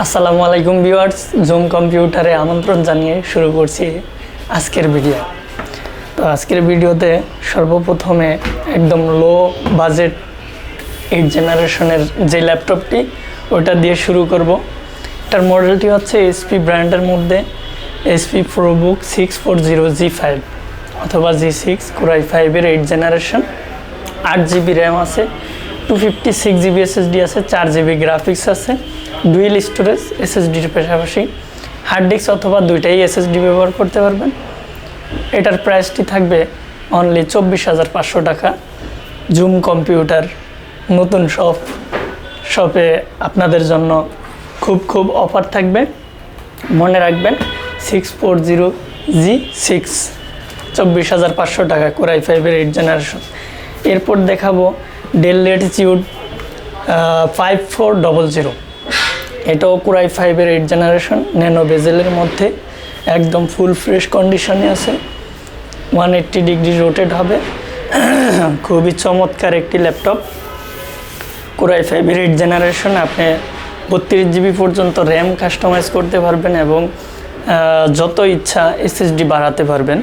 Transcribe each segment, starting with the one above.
আসসালামু আলাইকুম viewers, zoom কম্পিউটারে আমন্ত্রণ জানিয়ে শুরু করছি আজকের ভিডিও। তো আজকের ভিডিওতে সর্বপ্রথমে একদম লো বাজেট 8 জেনারেশনের যে ল্যাপটপটি ওটা দিয়ে শুরু করব। এটার মডেলটি হচ্ছে HP ব্র্যান্ডের মধ্যে HP ProBook 640G5 অথবা G6 Core i5-এর 8 generation. 8GB RAM আছে, 256GB SSD আছে, 4GB গ্রাফিক্স আছে, ডুয়েল স্টোরেজ SSDর পাশাপাশি হার্ড ডিস্ক অথবা দুইটাই SSD ব্যবহার করতে পারবেন। এটার প্রাইসটি থাকবে অনলি 24,500 টাকা। জুম কম্পিউটার নতুন শপে আপনাদের জন্য খুব অফার থাকবে। মনে রাখবেন 640G6 24,500 টাকা Core i5-এর 8 জেনারেশন। এরপর দেখাবো ডেল ল্যাটিটিউড 5400। এটাও Core i5-এর 8 জেনারেশন, ন্যানো বেজেলের মধ্যে একদম ফুল ফ্রেশ কন্ডিশনে আছে। 180 ডিগ্রি রোটেট হবে। খুবই চমৎকার একটি ল্যাপটপ। Core i5-এর 8 generation. আপনি 32GB পর্যন্ত র্যাম কাস্টমাইজ করতে পারবেন এবং যত ইচ্ছা SSD বাড়াতে পারবেন।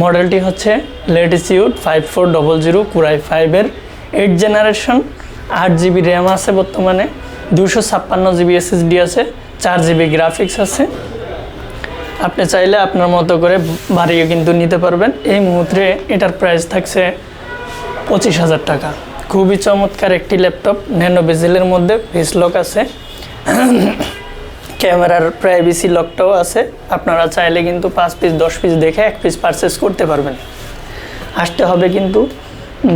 মডেলটি হচ্ছে Latitude 5400 Core i5-এর 8 generation. 8GB RAM আছে বর্তমানে, 256GB SSD আছে, 4GB গ্রাফিক্স আছে। আপনি চাইলে আপনার মতো করে বাড়িয়ে কিন্তু নিতে পারবেন। এই মুহূর্তে এটার প্রাইস থাকছে 25,000 টাকা। খুবই চমৎকার একটি ল্যাপটপ, ন্যানো বেজেলের মধ্যে ফেস লক আছে, ক্যামেরার প্রাইভেসি লকটাও আছে। আপনারা চাইলে কিন্তু 5 পিস 10 পিস দেখে 1 পিস পারচেস করতে পারবেন। আসতে হবে কিন্তু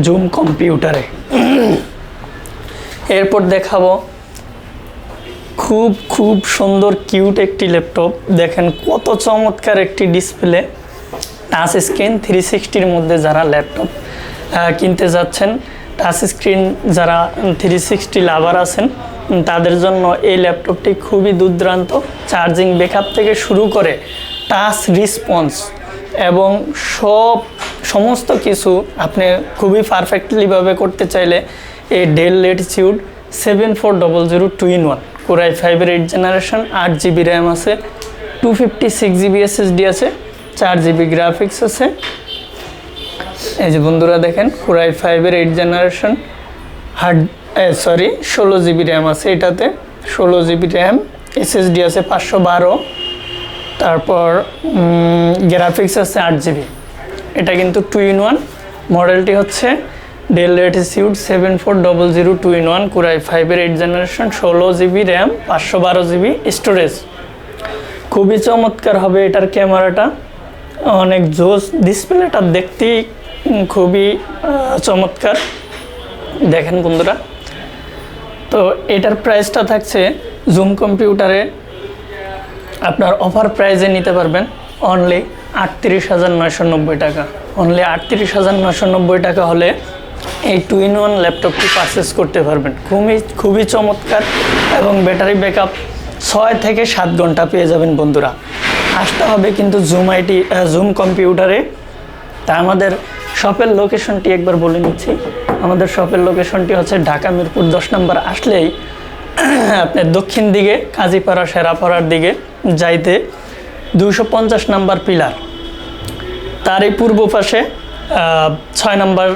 জুম কম্পিউটারে। এরপর দেখাবো খুব সুন্দর কিউট একটি ল্যাপটপ। দেখেন কত চমৎকার একটি ডিসপ্লে, টাচ স্ক্রিন 360-র মধ্যে যারা ল্যাপটপ কিনতে যাচ্ছেন, টাচ স্ক্রিন যারা 360 লাভার আছেন তাদের জন্য এই ল্যাপটপটি খুবই দুর্দান্ত। চার্জিং ব্যাকআপ থেকে শুরু করে টাচ রেসপন্স এবং সমস্ত কিছু আপনি খুবই পারফেক্টলিভাবে করতে চাইলে এই del Latitude 7400 2-in-1 Core i5-এর 8 generation. 8GB RAM আছে, 256GB SSD আছে, 4GB গ্রাফিক্স আছে। এই যে বন্ধুরা দেখেন Core i5-এর 8 জেনারেশন। 16GB র্যাম আছে এটাতে, 16GB র্যাম, SSD আছে 512, তারপর গ্রাফিক্স আছে 8GB। এটা কিন্তু 2-in-1। মডেলটি হচ্ছে del Latitude 7400 2-in-1 Core i5-এর 8 generation, 16GB RAM, 512GB storage. খুবই চমৎকার হবে এটার ক্যামেরাটা, অনেক জোস। ডিসপ্লেটা দেখতেই খুবই চমৎকার। দেখেন বন্ধুরা, তো এটার প্রাইসটা থাকছে জুম কম্পিউটারে আপনার অফার প্রাইজে নিতে পারবেন অনলি 38,990 টাকা। অনলি 38,990 টাকা হলে এই 2-in-1 ল্যাপটপটি পারচেস করতে পারবেন। খুবই চমৎকার এবং ব্যাটারি ব্যাকআপ 6 থেকে 7 ঘন্টা পেয়ে যাবেন বন্ধুরা। আসতে হবে কিন্তু জুম কম্পিউটারে। তা আমাদের শপের লোকেশনটি একবার বলে নিচ্ছি। আমাদের শপের লোকেশনটি হচ্ছে ঢাকা মিরপুর 10 নম্বর আসলেই আপনার দক্ষিণ দিকে কাজীপাড়া শেরাপাড়ার দিকে যাইতে 250 নম্বর পিলার, তারই পূর্ব পাশে 6 নম্বর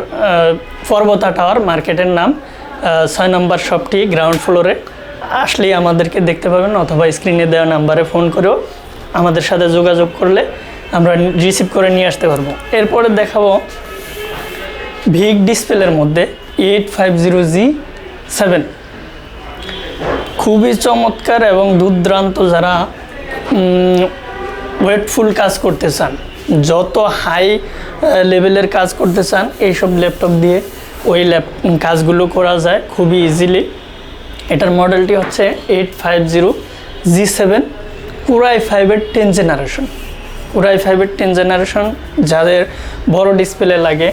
পর্বতা টাওয়ার মার্কেটের নাম। 6 নম্বর শপটি গ্রাউন্ড ফ্লোরে আসলেই আমাদেরকে দেখতে পাবেন, অথবা স্ক্রিনে দেওয়া নাম্বারে ফোন করেও আমাদের সাথে যোগাযোগ করলে আমরা রিসিভ করে নিয়ে আসতে পারবো। এরপরে দেখাবো ভিগ ডিসপ্লের মধ্যে 850G7। খুবই চমৎকার এবং দুর্দান্ত। যারা ওয়েটফুল কাজ করতে চান, যত হাই লেভেলের কাজ করতে চান, এইসব ল্যাপটপ দিয়ে ওই কাজগুলো করা যায় খুবই ইজিলি। এটার মডেলটি হচ্ছে 850G7 Core i5-এর 10 generation. Core i5-এর 10 generation যাদের বড় ডিসপ্লে লাগে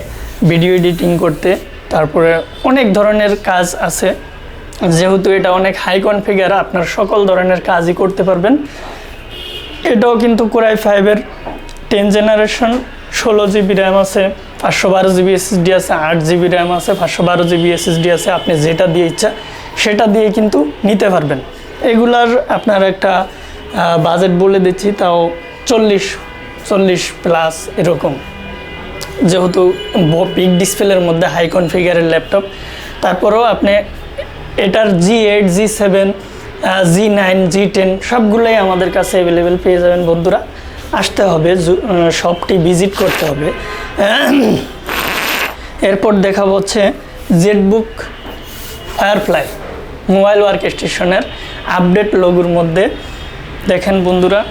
ভিডিও এডিটিং করতে, তারপরে অনেক ধরনের কাজ আছে, যেহেতু এটা অনেক হাই কনফিগার, আপনার সকল ধরনের কাজই করতে পারবেন। এটাও কিন্তু Core i5-এর 10 জেনারেশন, 16GB র্যাম আছে, 512GB SSD আছে, 8GB র্যাম আছে, 512GB SSD আছে। আপনি যেটা দিয়ে ইচ্ছা সেটা দিয়ে কিন্তু নিতে পারবেন। এগুলার আপনার একটা বাজেট বলে দিচ্ছি, তাও 40 প্লাস এরকম, যেহেতু বিগ ডিসপ্লের মধ্যে হাই কনফিগারের ল্যাপটপ। তারপরেও আপনি এটার G8 G7 G9 G10 সবগুলোই আমাদের কাছে অ্যাভেলেবেল পেয়ে যাবেন বন্ধুরা। আসতে হবে, শপটি ভিজিট করতে হবে। এরপর দেখাবো হচ্ছে জেটবুক ফায়ারফ্লাই মোবাইল ওয়ার্ক স্টেশনের আপডেট লোগোর মধ্যে। দেখেন বন্ধুরা,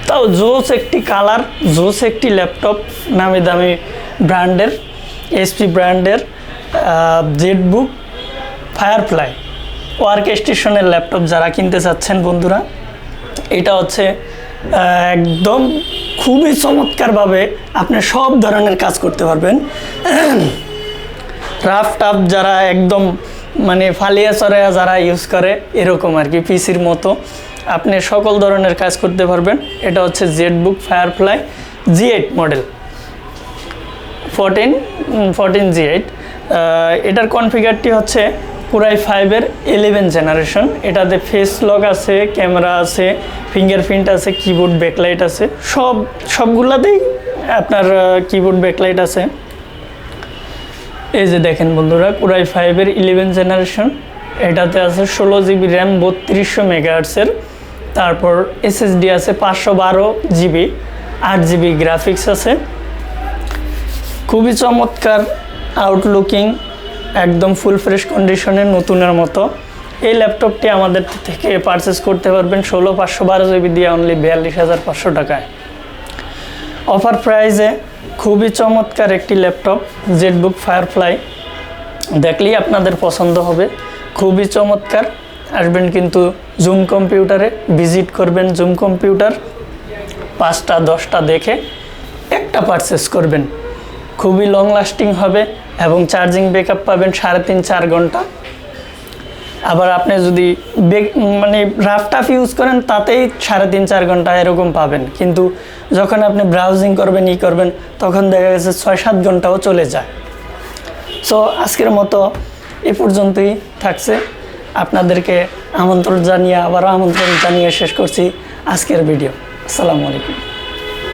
তাও জোস একটি কালার, জোস একটি ল্যাপটপ, নামি দামি ব্র্যান্ডের, HP ব্র্যান্ডের জেটবুক ফায়ারফ্লাই ওয়ার্ক স্টেশনের ল্যাপটপ যারা কিনতে চাচ্ছেন বন্ধুরা, এটা হচ্ছে একদম খুবই চমৎকারভাবে আপনি সব ধরনের কাজ করতে পারবেন। রাফ টাফ যারা একদম মানে ফালিয়া চড়াইয়া যারা ইউজ করে এরকম আর কি, পিসির মতো আপনি সকল ধরনের কাজ করতে পারবেন। এটা হচ্ছে Jetbook firefly G8 model 14 G8। এটার কনফিগারটি হচ্ছে পুরাই 5-এর 11 জেনারেশন। এটাতে ফেস লক আছে, ক্যামেরা আছে, ফিঙ্গারপ্রিন্ট আছে, কিবোর্ড ব্যাকলাইট আছে, সবগুলাতেই আপনার কিবোর্ড ব্যাকলাইট আছে। এই যে দেখেন বন্ধুরা, পুরাই 5-এর 11 জেনারেশন। এটাতে আছে 16 GB র্যাম 3200 মেগাহার্টসের, তারপর SSD আছে 512 GB, 8 GB গ্রাফিক্স আছে। খুবই চমৎকার আউটলুকিং, একদম ফুল ফ্রেশ কন্ডিশনের নতুনের মতো। এই ল্যাপটপটি আমাদের থেকে পারচেস করতে পারবেন 16/512 GB দিয়ে অনলি 42,500 টাকায়। অফার প্রাইসে খুবই চমৎকার একটি ল্যাপটপ জেটবুক ফায়ারফ্লাই, দেখলেই আপনাদের পছন্দ হবে। খুবই চমৎকার। আসবেন কিন্তু জুম কম্পিউটারে, ভিজিট করবেন জুম কম্পিউটার, 5টা 10টা দেখে একটা পারচেস করবেন। খুবই লং লাস্টিং হবে এবং চার্জিং ব্যাকআপ পাবেন 3.5-4 ঘন্টা। আবার আপনি যদি মানে রাফ টাফ ইউজ করেন তাতেই 3.5-4 ঘন্টা এরকম পাবেন, কিন্তু যখন আপনি ব্রাউজিং করবেন করবেন তখন দেখা গেছে 6-7 ঘন্টাও চলে যায়। সো আজকের মতো এ পর্যন্তই থাকছে। আপনাদেরকে আমন্ত্রণ জানিয়ে শেষ করছি আজকের ভিডিও। আসসালামু আলাইকুম।